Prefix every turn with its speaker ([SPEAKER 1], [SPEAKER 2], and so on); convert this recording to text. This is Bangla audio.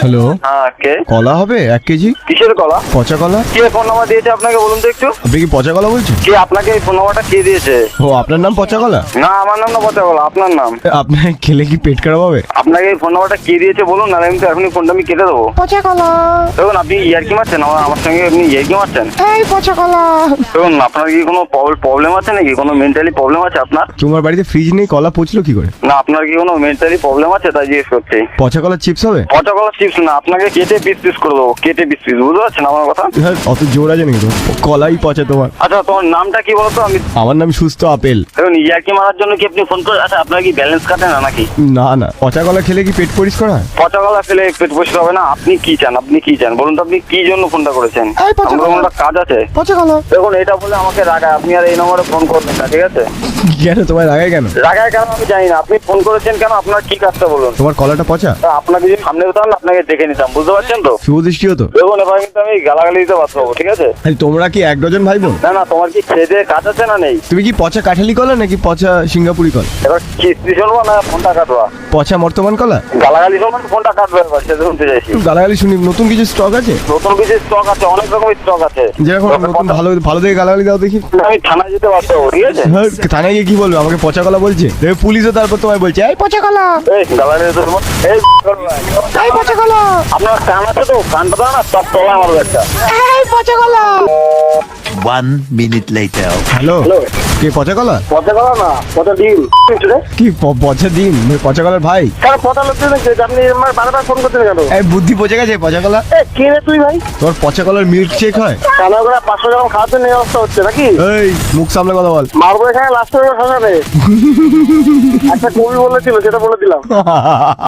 [SPEAKER 1] হ্যালো,
[SPEAKER 2] হ্যাঁ কে?
[SPEAKER 1] কলা হবে 1 কেজি?
[SPEAKER 2] কিসের কলা?
[SPEAKER 1] পচা কলা।
[SPEAKER 2] কে ফোন নাম্বার দিয়েছে আপনাকে বলুন তো একটু?
[SPEAKER 1] আপনি কি পচা কলা বলছেন?
[SPEAKER 2] কে আপনাকে এই ফোন নাম্বারটা কে দিয়েছে?
[SPEAKER 1] ও, আপনার নাম পচা কলা?
[SPEAKER 2] না আমার নাম না পচা কলা, আপনার নাম।
[SPEAKER 1] আপনার খেলে কি পেট খারাপ হবে?
[SPEAKER 2] আপনাকে এই ফোন নাম্বারটা কে দিয়েছে বলুন, নাহলে আমি তো এখনই ফোনটা আমি কেটে দেবো।
[SPEAKER 3] পচা কলা।
[SPEAKER 2] দেখুন আপনি ইয়ার্কি মারছেন, আমার সঙ্গে আপনি ইয়ার্কি মারছেন।
[SPEAKER 3] এই পচা কলা।
[SPEAKER 2] দেখুন আপনার কি কোনো প্রবলেম আছে নাকি? কোনো মেন্টালি প্রবলেম আছে আপনার?
[SPEAKER 1] তোমার বাড়িতে ফ্রিজ নেই, কলা পচলো কি করে?
[SPEAKER 2] না আপনার কি কোনো মেন্টালি প্রবলেম আছে তাই জিজ্ঞেস করছি।
[SPEAKER 1] পচা কলার চিপস হবে?
[SPEAKER 2] পচা কলা চিপস না, আপনাকে কেটে পিস পিস করে দেবো, কেটে পিস পিস, বুঝতে পারছেন আমার কথা?
[SPEAKER 1] হ্যাঁ, অত জোর আছে নাকি তোমার? কলাই পচা তোমার।
[SPEAKER 2] আচ্ছা তোমার নামটা কি বলতো? আমি
[SPEAKER 1] আমার নাম সুস্থ আপেল।
[SPEAKER 2] দেখুন ইয়ার্কি মারার জন্য কি আপনি ফোন করে? আচ্ছা আপনার কি ব্যালেন্স কাটে না নাকি?
[SPEAKER 1] না না, পচা কলা খেলে কি পেট পরিষ্কার হয়?
[SPEAKER 2] পচা কলা ফেলে পেট পরিষ্কার হবে না? আপনি কি চান? আপনি কি চান বলুন তো? আপনি কি জন্য ফোনটা করেছেন?
[SPEAKER 3] এই পচা
[SPEAKER 2] আমার
[SPEAKER 3] কলা।
[SPEAKER 2] কোনো কাজ আছে?
[SPEAKER 3] পচা কলা।
[SPEAKER 2] দেখুন এটা বলে আমাকে রাগায়, আপনি আর এই নম্বরে ফোন করবেন না, ঠিক আছে?
[SPEAKER 1] কেন তোমার রাগায় কেন?
[SPEAKER 2] রাগায় কেন আমি জানি না, আপনি ফোন করেছেন কেন? আপনার কি কাজটা বলুন?
[SPEAKER 1] তোমার কলাটা পচা?
[SPEAKER 2] তা আপনাকে যদি সামনে হতাম না, আপনাকে দেখে নিতাম, বুঝতে পারছেন তো?
[SPEAKER 1] শুভ দৃষ্টি হতো।
[SPEAKER 2] দেখুন এবার কিন্তু আমি গালাগালি দিতে বাধ্য হবো, ঠিক আছে?
[SPEAKER 1] আরে তোমরা কি 1 ডজন ভাই বোন?
[SPEAKER 2] না না, তোমার কি খেয়ে দিয়ে কাজ আছে না নেই?
[SPEAKER 1] তুমি কি পচা কাঠালি কলা নাকি পচা সিঙ্গাপুরি কলা?
[SPEAKER 2] এবার কিস্তি শুনবো না ফোনটা কাটবা?
[SPEAKER 1] পচা বর্তমান কলা?
[SPEAKER 2] গালাগালি শুনবো না ফোনটা কাটবে, এবার সেটা শুনতে চাইছি।
[SPEAKER 1] গালাগালি শুনি, নতুন কিছু স্টক আছে?
[SPEAKER 2] নতুন কিছু স্টক আছে, অনেক রকমের স্টক আছে।
[SPEAKER 1] যেরকম নতুন ভালো ভালো দেখে গালাগালি দাও দেখি।
[SPEAKER 2] আমি থানায় যেতে বাধ্য হবো, ঠিক আছে?
[SPEAKER 1] হ্যাঁ, থানায় গিয়ে কি বলবে? আমাকে পচা কলা বলছে, দেখবে পুলিশও তারপর তোমায় বলছে এই
[SPEAKER 3] পচা কলা।
[SPEAKER 2] এই গালাগালি দিতে বলবো? এই
[SPEAKER 3] এই পচা কলা।
[SPEAKER 2] আপনার কান আছে তো? কানটা দাও না, সব তলা আমার একটা।
[SPEAKER 3] এই পচা কলা।
[SPEAKER 4] 1 minute later.
[SPEAKER 1] হ্যালো,
[SPEAKER 2] হ্যালো,
[SPEAKER 1] কে পচা কলা?
[SPEAKER 2] পচা কলা না, পচা ডিম।
[SPEAKER 1] কি পচা ডিম? পচা কলার ভাই?
[SPEAKER 2] কেন পচা লোক দেখছি, আপনি আমার বারবার ফোন করছেন কেন?
[SPEAKER 1] এই বুদ্ধি পচে গেছে পচা কলা।
[SPEAKER 2] এ কে রে তুই ভাই?
[SPEAKER 1] তোমার পচা কলার মিল্ক শেক হয়?
[SPEAKER 2] কানা করে 500 গ্রাম খাওয়াতে নেই অবস্থা হচ্ছে নাকি?
[SPEAKER 1] এই মুখ সামলে কথা বল।
[SPEAKER 2] মারবো এখানে লাস্ট করে খাওয়াবে। একটা কবি বলেছিল, সেটা বলে দিলাম।